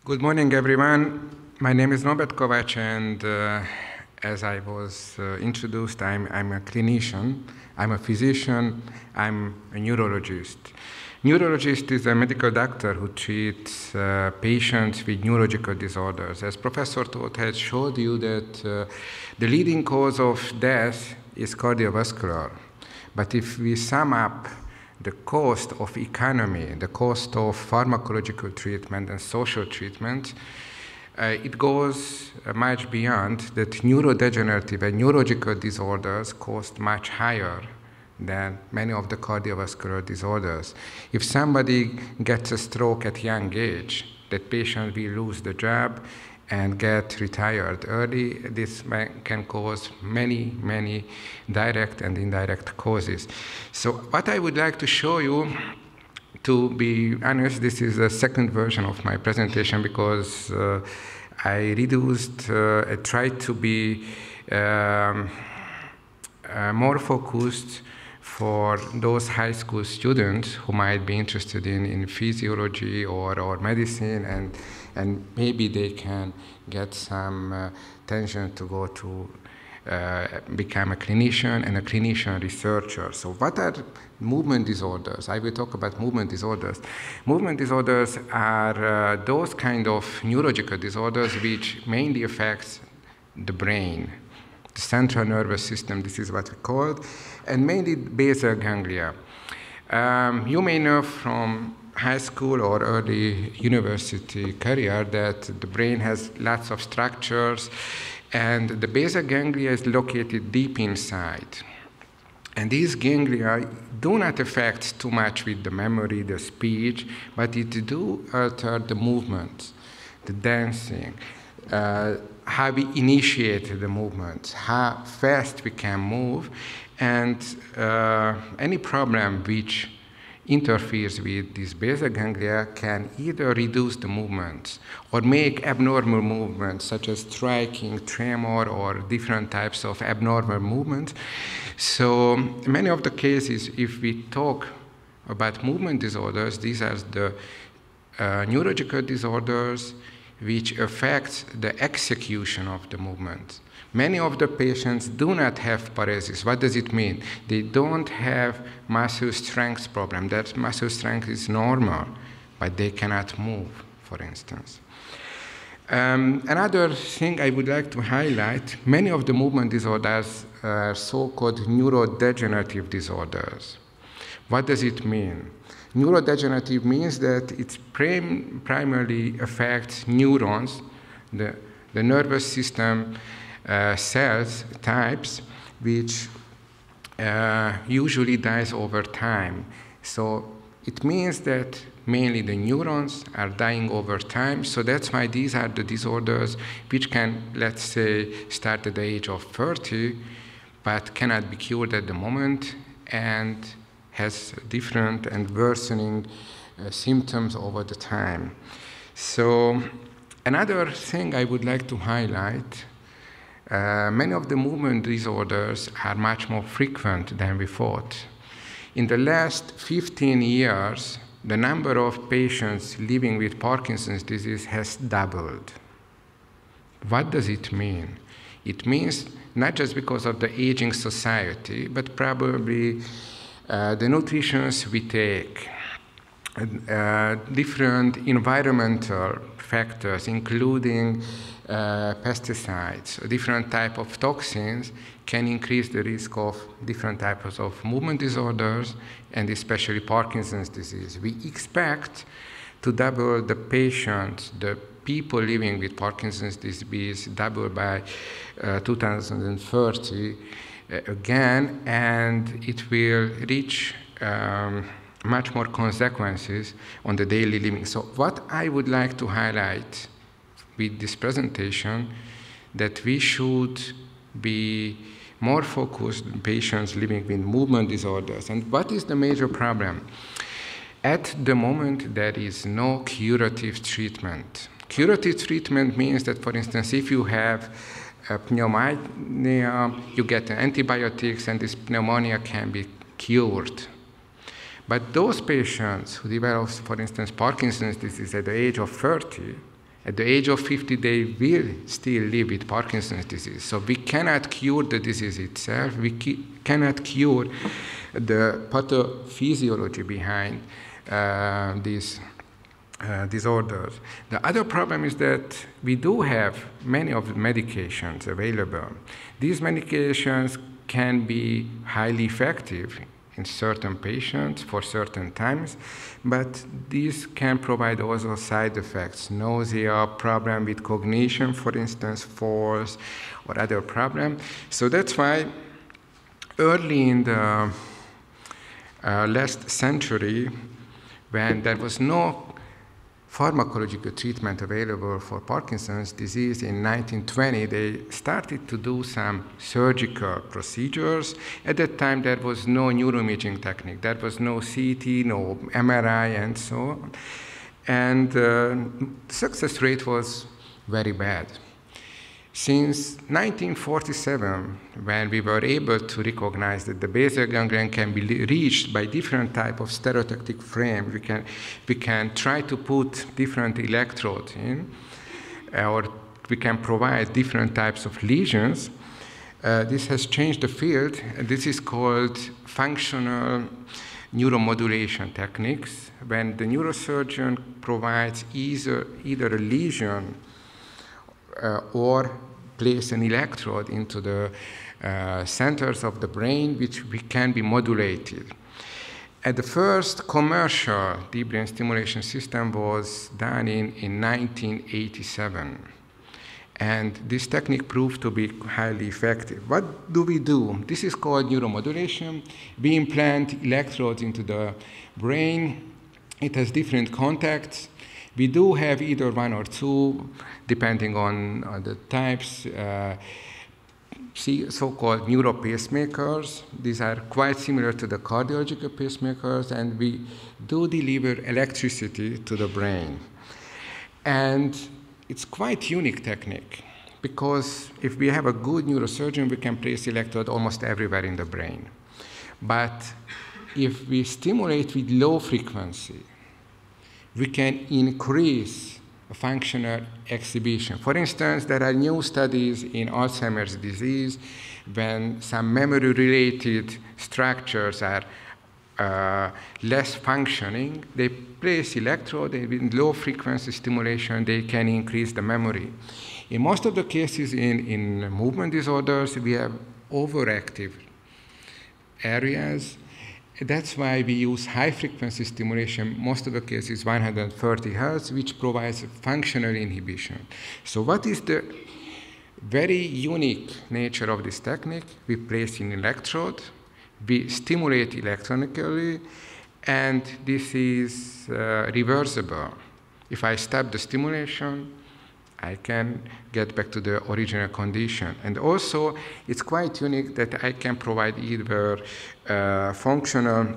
Good morning, everyone. My name is Norbert Kovács, and as I was introduced, I'm a clinician, I'm a physician, I'm a neurologist. Neurologist is a medical doctor who treats patients with neurological disorders. As Professor Todt has showed you that the leading cause of death is cardiovascular. But if we sum up the cost of economy, the cost of pharmacological treatment and social treatment, it goes much beyond that. Neurodegenerative and neurological disorders cost much higher than many of the cardiovascular disorders. If somebody gets a stroke at a young age, that patient will lose the job and get retired early. This can cause many direct and indirect causes. So what I would like to show you, to be honest, this is the second version of my presentation because I reduced, I tried to be more focused for those high school students who might be interested in physiology or medicine, and maybe they can get some tension to go to become a clinician and a clinician researcher. So what are movement disorders? I will talk about movement disorders. Movement disorders are those kind of neurological disorders which mainly affects the brain, the central nervous system, this is what we call it, and mainly basal ganglia. You may know from high school or early university career that the brain has lots of structures, and the basal ganglia is located deep inside. And these ganglia do not affect too much with the memory, the speech, but it do alter the movement, the dancing, how we initiate the movement, how fast we can move, and any problem which interferes with this basal ganglia can either reduce the movements or make abnormal movements such as striking, tremor, or different types of abnormal movements. So many of the cases, if we talk about movement disorders, these are the neurological disorders which affect the execution of the movement. Many of the patients do not have paresis. What does it mean? They don't have muscle strength problem. That muscle strength is normal, but they cannot move, for instance. Another thing I would like to highlight, many of the movement disorders are so-called neurodegenerative disorders. What does it mean? Neurodegenerative means that it primarily affects neurons, the nervous system cells types, which usually dies over time. So it means that mainly the neurons are dying over time. So that's why these are the disorders which can, let's say, start at the age of 30, but cannot be cured at the moment and has different and worsening symptoms over the time. So another thing I would like to highlight, many of the movement disorders are much more frequent than we thought. In the last 15 years, the number of patients living with Parkinson's disease has doubled. What does it mean? It means not just because of the aging society, but probably the nutrition we take, different environmental factors, including pesticides, different type of toxins can increase the risk of different types of movement disorders, and especially Parkinson's disease. We expect to double the patients, the people living with Parkinson's disease, double by 2030 again, and it will reach much more consequences on the daily living. So what I would like to highlight with this presentation, that we should be more focused on patients living with movement disorders. And what is the major problem? At the moment, there is no curative treatment. Curative treatment means that, for instance, if you have pneumonia, you get antibiotics, and this pneumonia can be cured. But those patients who develop, for instance, Parkinson's disease at the age of 30, At the age of 50, they will still live with Parkinson's disease. So we cannot cure the disease itself. We cannot cure the pathophysiology behind these disorders. The other problem is that we do have many of the medications available. These medications can be highly effective in certain patients for certain times, but these can provide also side effects, nausea, problem with cognition, for instance, falls, or other problem. So that's why early in the last century, when there was no pharmacological treatment available for Parkinson's disease in 1920, they started to do some surgical procedures. At that time, there was no neuroimaging technique. There was no CT, no MRI, and so on. And the success rate was very bad. Since 1947, when we were able to recognize that the basal ganglia can be reached by different type of stereotactic frame, we can try to put different electrodes in, or we can provide different types of lesions. This has changed the field. This is called functional neuromodulation techniques, when the neurosurgeon provides either a lesion or place an electrode into the centers of the brain, which can be modulated. The first commercial deep brain stimulation system was done in 1987. And this technique proved to be highly effective. What do we do? This is called neuromodulation. We implant electrodes into the brain. It has different contacts. We do have either one or two, depending on the types, so-called neuropacemakers. These are quite similar to the cardiological pacemakers, and we do deliver electricity to the brain. And it's quite unique technique, because if we have a good neurosurgeon, we can place electrode almost everywhere in the brain. But if we stimulate with low frequency, we can increase functional exhibition. For instance, there are new studies in Alzheimer's disease when some memory-related structures are less functioning. They place electrode, and with low-frequency stimulation, they can increase the memory. In most of the cases in movement disorders, we have overactive areas. That's why we use high-frequency stimulation, most of the cases 130 Hertz, which provides functional inhibition. So what is the very unique nature of this technique? We place an electrode, we stimulate electronically, and this is reversible. If I stop the stimulation, I can get back to the original condition. And also, it's quite unique that I can provide either functional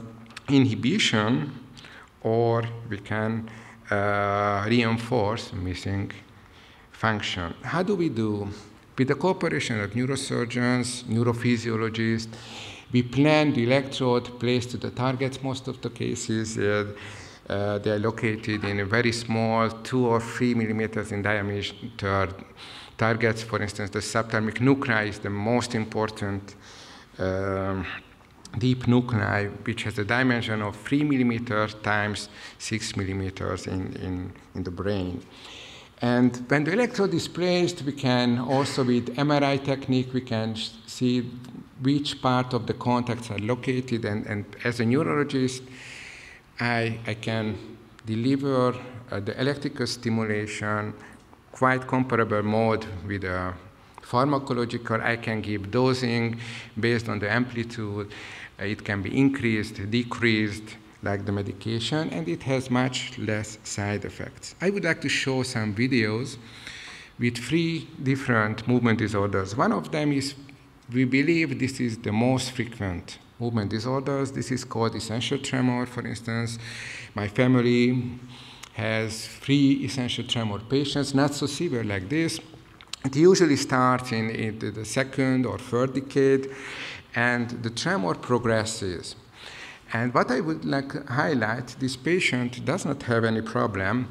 inhibition, or we can reinforce missing function. How do we do? With the cooperation of neurosurgeons, neurophysiologists, we plan the electrode placed to the targets most of the cases. They are located in a very small, 2 or 3 millimeters in diameter targets. For instance, the subthalamic nuclei is the most important deep nuclei, which has a dimension of 3 millimeters times 6 millimeters in the brain. And when the electrode is placed, we can also, with MRI technique, we can see which part of the contacts are located. And as a neurologist, I can deliver the electrical stimulation, quite comparable mode with a pharmacological. I can give dosing based on the amplitude. It can be increased, decreased, like the medication, and it has much less side effects. I would like to show some videos with 3 different movement disorders. One of them is, we believe this is the most frequent movement disorders. This is called essential tremor, for instance. My family has 3 essential tremor patients, not so severe like this. It usually starts in the 2nd or 3rd decade, and the tremor progresses. And what I would like to highlight, this patient does not have any problem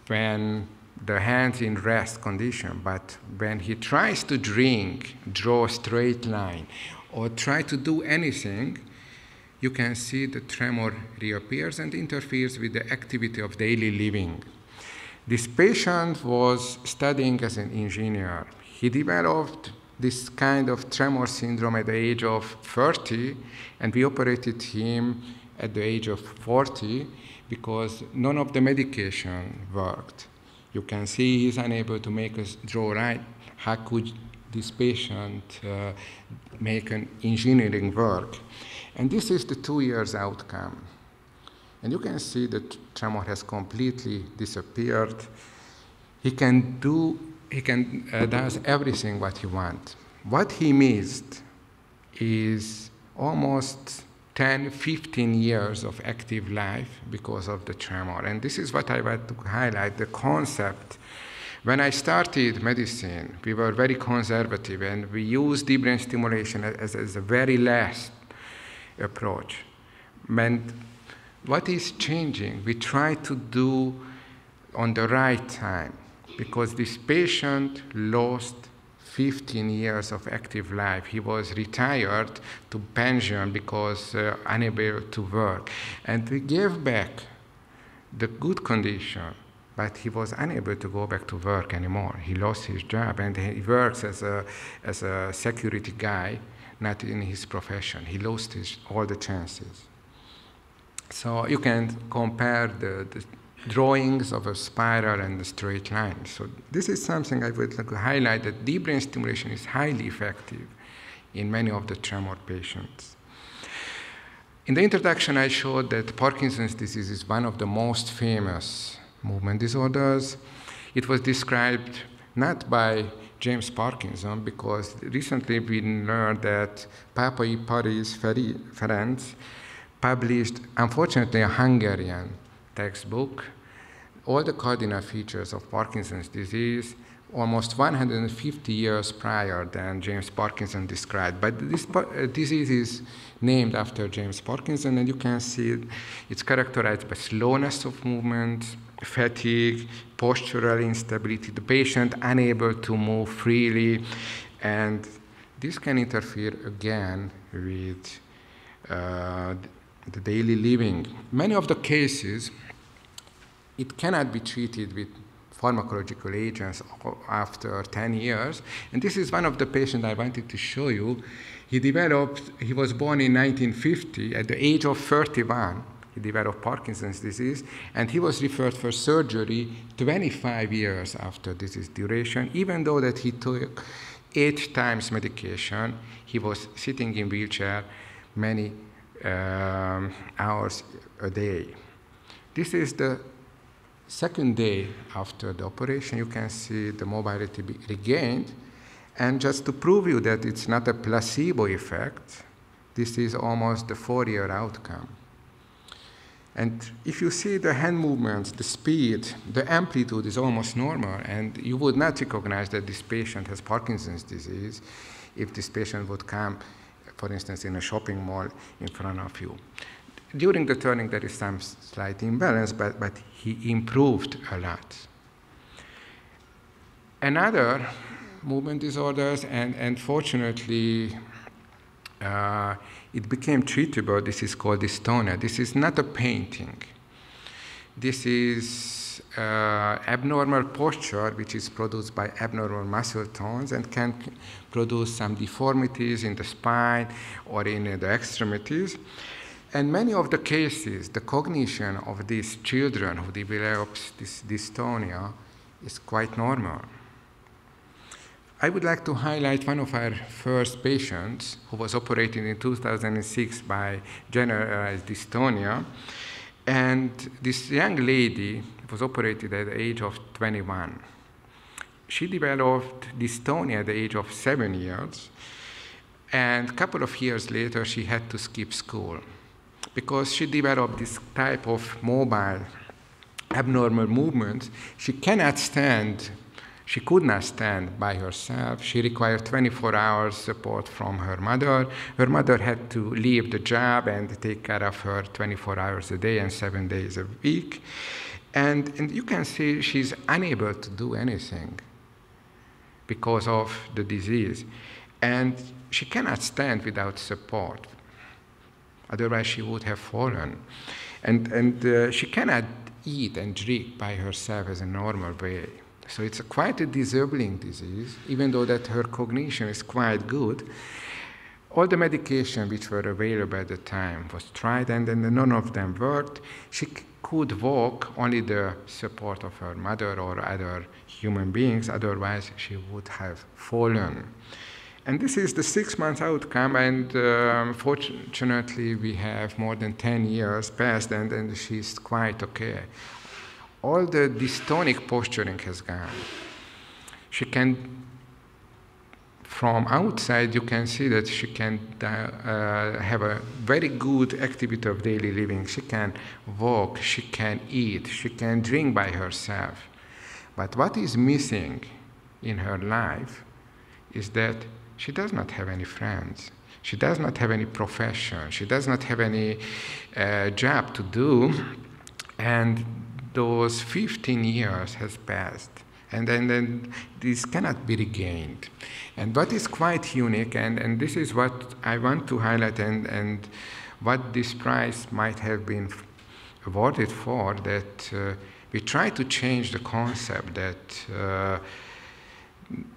when the hands in rest condition, but when he tries to drink, draw a straight line, or try to do anything, you can see the tremor reappears and interferes with the activity of daily living. This patient was studying as an engineer. He developed this kind of tremor syndrome at the age of 30, and we operated him at the age of 40 because none of the medication worked. You can see he's unable to make us draw right. How could this patient make an engineering work? And this is the 2 years outcome. And you can see that tremor has completely disappeared. He does everything what he wants. What he missed is almost 10, 15 years of active life because of the tremor. And this is what I want to highlight, the concept. When I started medicine, we were very conservative, and we used deep brain stimulation as a very last approach. And what is changing? We try to do on the right time, because this patient lost 15 years of active life. He was retired to pension because unable to work. And we gave back the good condition, but he was unable to go back to work anymore. He lost his job, and he works as a security guy, not in his profession. He lost all the chances. So you can compare the drawings of a spiral and a straight line. So this is something I would like to highlight, that deep brain stimulation is highly effective in many of the tremor patients. In the introduction, I showed that Parkinson's disease is one of the most famous movement disorders. It was described not by James Parkinson, because recently we learned that Paris Ferenc published, unfortunately, a Hungarian textbook, all the cardinal features of Parkinson's disease, almost 150 years prior than James Parkinson described. But this disease is named after James Parkinson, and you can see it's characterized by slowness of movement, fatigue, postural instability, the patient unable to move freely, and this can interfere again with the daily living. Many of the cases, it cannot be treated with pharmacological agents after 10 years. And this is one of the patients I wanted to show you. He was born in 1950. At the age of 31, he developed Parkinson's disease, and he was referred for surgery 25 years after disease duration. Even though that he took 8 times medication, he was sitting in wheelchair many hours a day. This is the second day after the operation. You can see the mobility regained. And just to prove you that it's not a placebo effect, this is almost the 4-year outcome. And if you see the hand movements, the speed, the amplitude is almost normal, and you would not recognize that this patient has Parkinson's disease if this patient would come, for instance, in a shopping mall in front of you. During the turning, there is some slight imbalance, but he improved a lot. Another movement disorders, and fortunately, it became treatable. This is called dystonia. This is not a painting. This is abnormal posture, which is produced by abnormal muscle tones and can produce some deformities in the spine or in the extremities. And many of the cases, the cognition of these children who develop this dystonia is quite normal. I would like to highlight one of our first patients who was operated in 2006 by Generalized Dystonia. And this young lady was operated at the age of 21. She developed dystonia at the age of 7 years. And a couple of years later, she had to skip school because she developed this type of mobile, abnormal movements. She could not stand by herself. She required 24 hours support from her mother. Her mother had to leave the job and take care of her 24 hours a day and 7 days a week. And you can see she's unable to do anything because of the disease. And she cannot stand without support. Otherwise, she would have fallen. And she cannot eat and drink by herself as a normal way. So it's quite a disabling disease, even though that her cognition is quite good. All the medication which were available at the time was tried, and none of them worked. She could walk, only the support of her mother or other human beings, otherwise she would have fallen. And this is the 6-month outcome, and fortunately we have more than 10 years passed, and she's quite okay. All the dystonic posturing has gone. She can, from outside you can see that she can have a very good activity of daily living. She can walk, she can eat, she can drink by herself. But what is missing in her life is that she does not have any friends. She does not have any profession. She does not have any job to do. And those 15 years has passed. And then this cannot be regained. And what is quite unique, and this is what I want to highlight, and what this prize might have been awarded for, that we try to change the concept that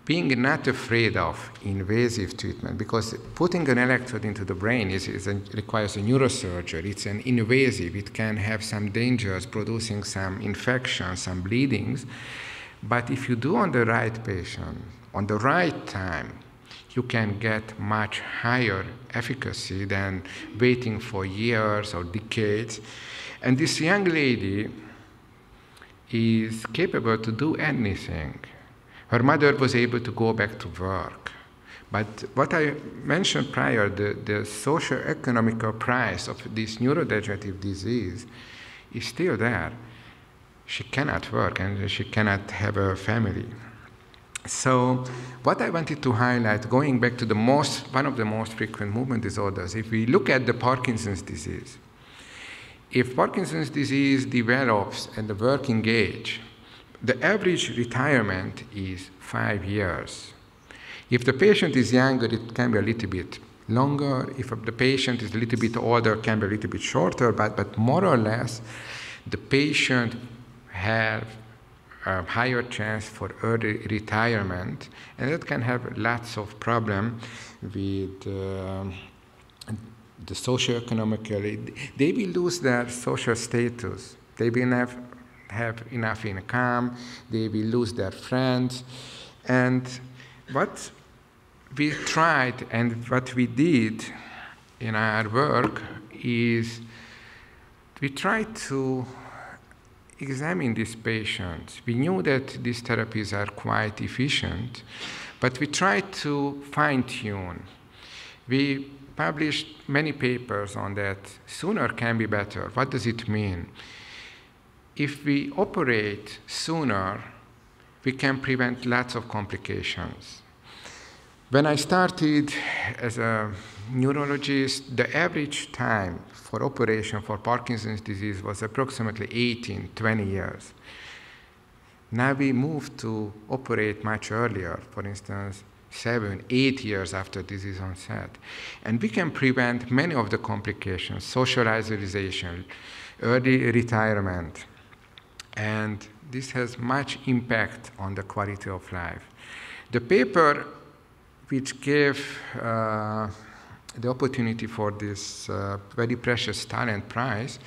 being not afraid of invasive treatment, because putting an electrode into the brain requires a neurosurgery. It's an invasive. It can have some dangers, producing some infections, some bleedings. But if you do on the right patient, on the right time, you can get much higher efficacy than waiting for years or decades. And this young lady is capable to do anything. Her mother was able to go back to work. But what I mentioned prior, the socio-economical price of this neurodegenerative disease is still there. She cannot work and she cannot have a family. So what I wanted to highlight, going back to one of the most frequent movement disorders, if we look at the Parkinson's disease, if Parkinson's disease develops at the working age, the average retirement is 5 years. If the patient is younger, it can be a little bit longer. If the patient is a little bit older, it can be a little bit shorter, but more or less, the patient have a higher chance for early retirement, and that can have lots of problems with the socio-economically. They will lose their social status. They will not have enough income, they will lose their friends. And what we tried and what we did in our work is we tried to examine these patients. We knew that these therapies are quite efficient, but we tried to fine-tune. We published many papers on that. Sooner can be better. What does it mean? If we operate sooner, we can prevent lots of complications. When I started as a neurologist, the average time for operation for Parkinson's disease was approximately 18-20 years. Now we moved to operate much earlier, for instance, 7-8 years after disease onset. And we can prevent many of the complications, social isolation, early retirement. And this has much impact on the quality of life. The paper which gave the opportunity for this very precious talent prize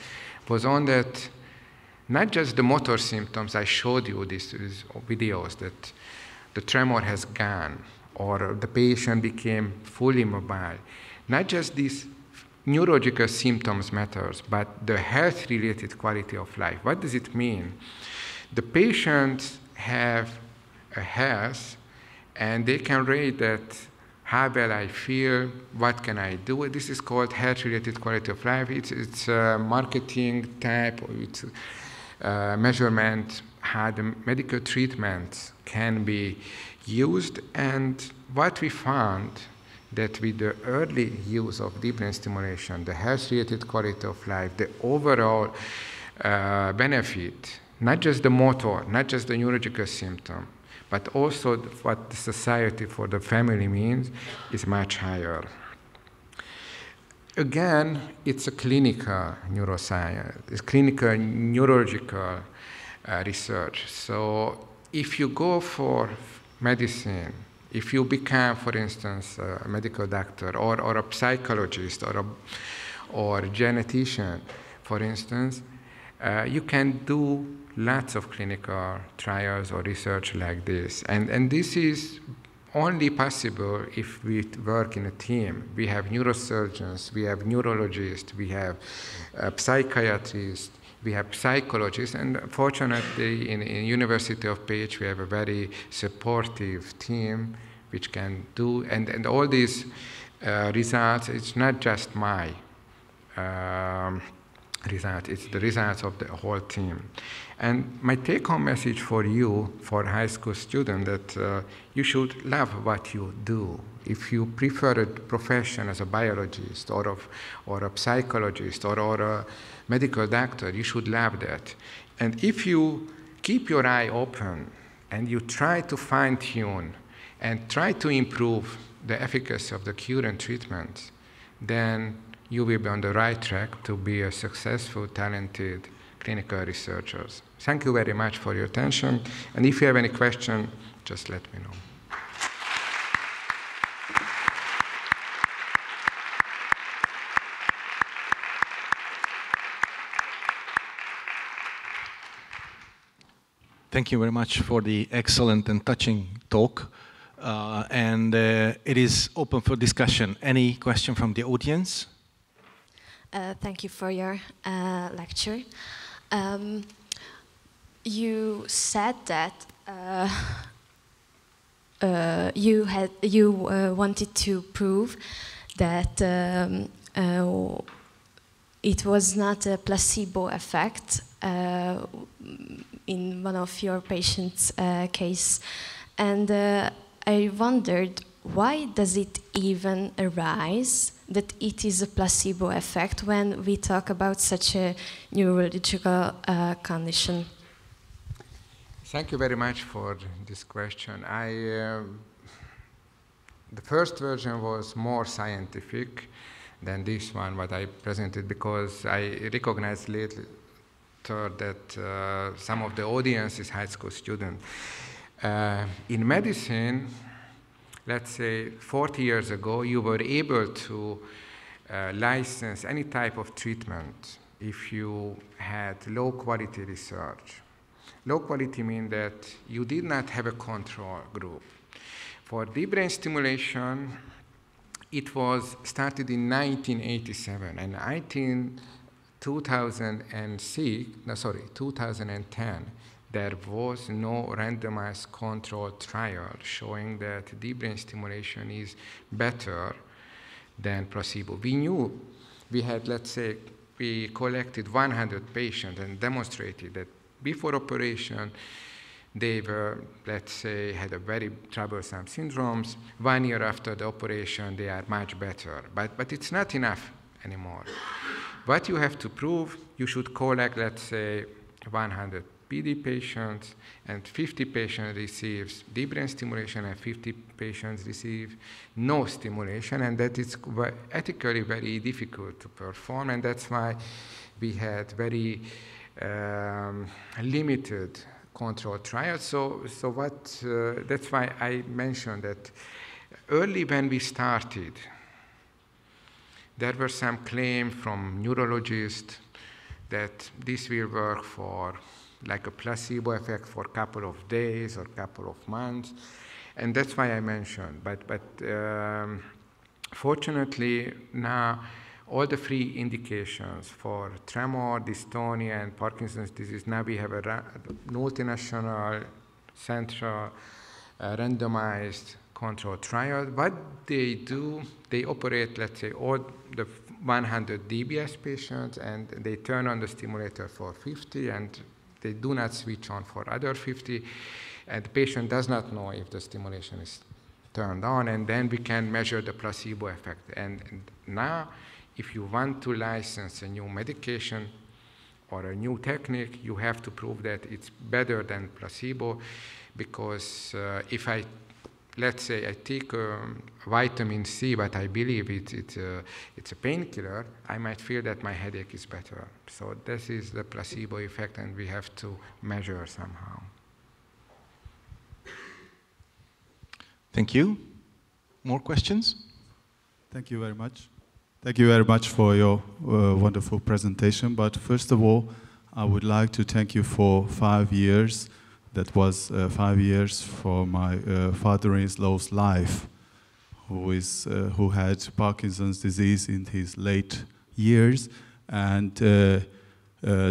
was on that not just the motor symptoms. I showed you these videos that the tremor has gone or the patient became fully mobile. Not just these neurological symptoms matters, but the health-related quality of life. What does it mean? The patients have a health, and they can rate that how well I feel, what can I do. This is called health-related quality of life. It's a marketing type, it's measurement, how the medical treatment can be used. And what we found that with the early use of deep brain stimulation, the health-related quality of life, the overall benefit not just the motor, not just the neurological symptom, but also what the society for the family means is much higher. Again, it's a clinical neuroscience, it's clinical neurological research. So if you go for medicine, if you become, for instance, a medical doctor or a psychologist or a genetician, for instance, you can do lots of clinical trials or research like this. And this is only possible if we work in a team. We have neurosurgeons, we have neurologists, we have psychiatrists, we have psychologists, and fortunately in University of Pécs we have a very supportive team which can do, and all these results, it's not just my result, it's the results of the whole team. And my take-home message for you, for high school students, that you should love what you do. If you prefer a profession as a biologist or a psychologist or a medical doctor, you should love that. And if you keep your eye open and you try to fine-tune and try to improve the efficacy of the current treatment, then you will be on the right track to be a successful, talented clinical researchers. Thank you very much for your attention. And if you have any question, just let me know. Thank you very much for the excellent and touching talk. It is open for discussion. Any question from the audience? Thank you for your lecture. You said that you wanted to prove that it was not a placebo effect in one of your patients' case, and I wondered, why does it even arise that it is a placebo effect when we talk about such a neurological condition? Thank you very much for this question. The first version was more scientific than this one, what I presented, because I recognized later that some of the audience is high school students. In medicine, let's say 40 years ago, you were able to license any type of treatment if you had low quality research. Low quality means that you did not have a control group. For deep brain stimulation, it was started in 1987, and 2010, there was no randomized controlled trial showing that deep brain stimulation is better than placebo. We knew we had, let's say, we collected 100 patients and demonstrated that before operation, they were, let's say, had a very troublesome syndromes. 1 year after the operation, they are much better. But it's not enough anymore. What you have to prove, you should collect, let's say, 100 PD patients, and 50 patients receives deep brain stimulation and 50 patients receive no stimulation, and that is ethically very difficult to perform, and that's why we had very limited control trials. So that's why I mentioned that early when we started, there were some claims from neurologists that this will work for like a placebo effect for a couple of days or a couple of months, and that's why I mentioned. But fortunately now all the 3 indications for Tremor, dystonia, and Parkinson's disease, now we have a multinational, central, randomized controlled trial. What they do, they operate, let's say, all the 100 DBS patients, and they turn on the stimulator for 50, and they do not switch on for other 50, and the patient does not know if the stimulation is turned on, and then we can measure the placebo effect. And now, if you want to license a new medication or a new technique, you have to prove that it's better than placebo, because if let's say I take vitamin C, but I believe it's a painkiller, I might feel that my headache is better. So this is the placebo effect, and we have to measure somehow. Thank you. More questions? Thank you very much. Thank you very much for your wonderful presentation. But first of all, I would like to thank you for 5 years. That was 5 years for my father-in-law's life, who had Parkinson's disease in his late years, and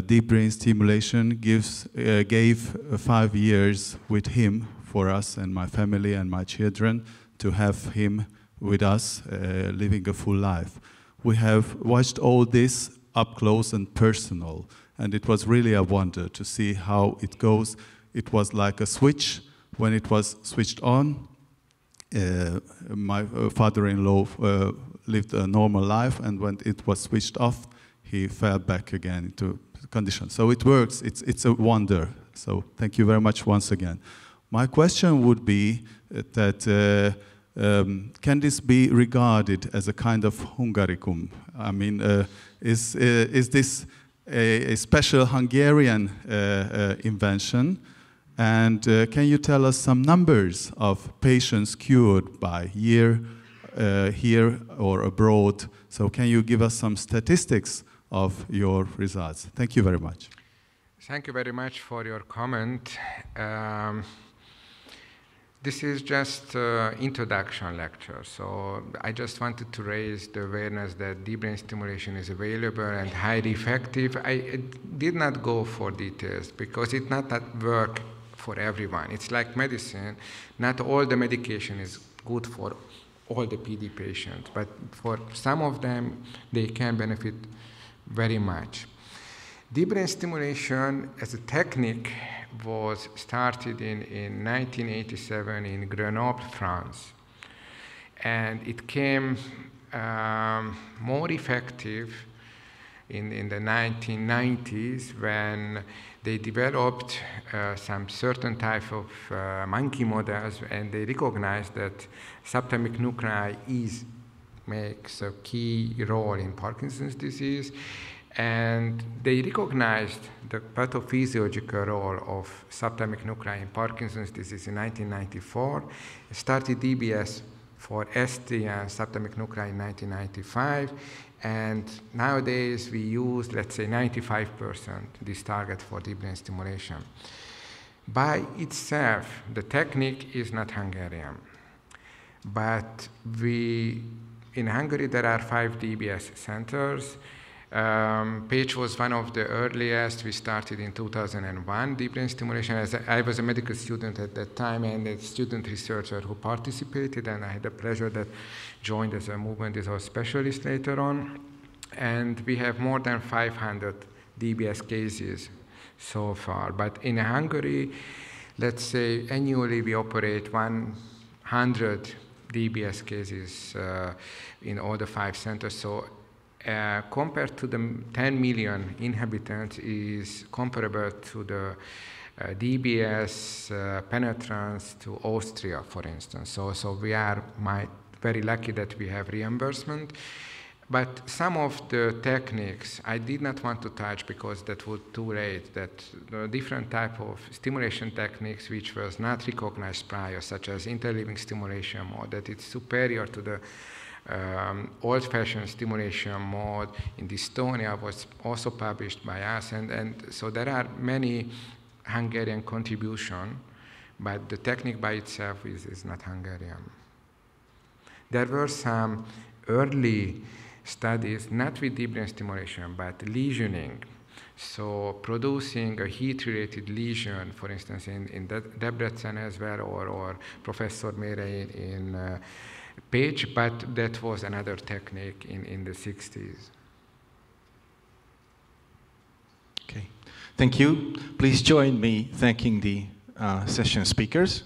deep brain stimulation gave 5 years with him for us and my family and my children to have him with us, living a full life. We have watched all this up close and personal, and it was really a wonder to see how it goes. It was like a switch. When it was switched on, my father-in-law lived a normal life, and when it was switched off, he fell back again into condition. So it works. It's a wonder. So thank you very much once again. My question would be that can this be regarded as a kind of Hungaricum? I mean, is this a special Hungarian invention? And can you tell us some numbers of patients cured by year here or abroad? So can you give us some statistics of your results? Thank you very much. Thank you very much for your comment. This is just an introduction lecture, so I just wanted to raise the awareness that deep brain stimulation is available and highly effective. I did not go for details because it not work for everyone. It's like medicine. Not all the medication is good for all the PD patients, but for some of them, they can benefit very much. Deep brain stimulation as a technique was started in 1987 in Grenoble, France. And it came more effective in the 1990s when they developed some certain type of monkey models, and they recognized that subatomic nuclei makes a key role in Parkinson's disease. And they recognized the pathophysiological role of subatomic nuclei in Parkinson's disease in 1994, started DBS for ST and subatomic nuclei in 1995, and nowadays we use, let's say, 95% this target for deep brain stimulation. By itself, the technique is not Hungarian, but in Hungary there are 5 DBS centers. Pécs was one of the earliest. We started in 2001, deep brain stimulation. I was a medical student at that time and a student researcher who participated, and I had the pleasure that joined as a movement resource specialist later on. And we have more than 500 DBS cases so far. But in Hungary, let's say annually we operate 100 DBS cases in all the 5 centers. So compared to the 10 million inhabitants is comparable to the DBS penetrance to Austria, for instance. So we are very lucky that we have reimbursement. But some of the techniques I did not want to touch because that would too late. That the different type of stimulation techniques which was not recognized prior, such as interleaving stimulation mode, that it's superior to the old-fashioned stimulation mode in dystonia was also published by us, and so there are many Hungarian contributions, but the technique by itself is not Hungarian. There were some early studies, not with deep brain stimulation, but lesioning. So producing a heat-related lesion, for instance, in Debrecen as well, or Professor Mérey in Pécs, but that was another technique in the 60s. Okay, thank you. Please join me thanking the session speakers.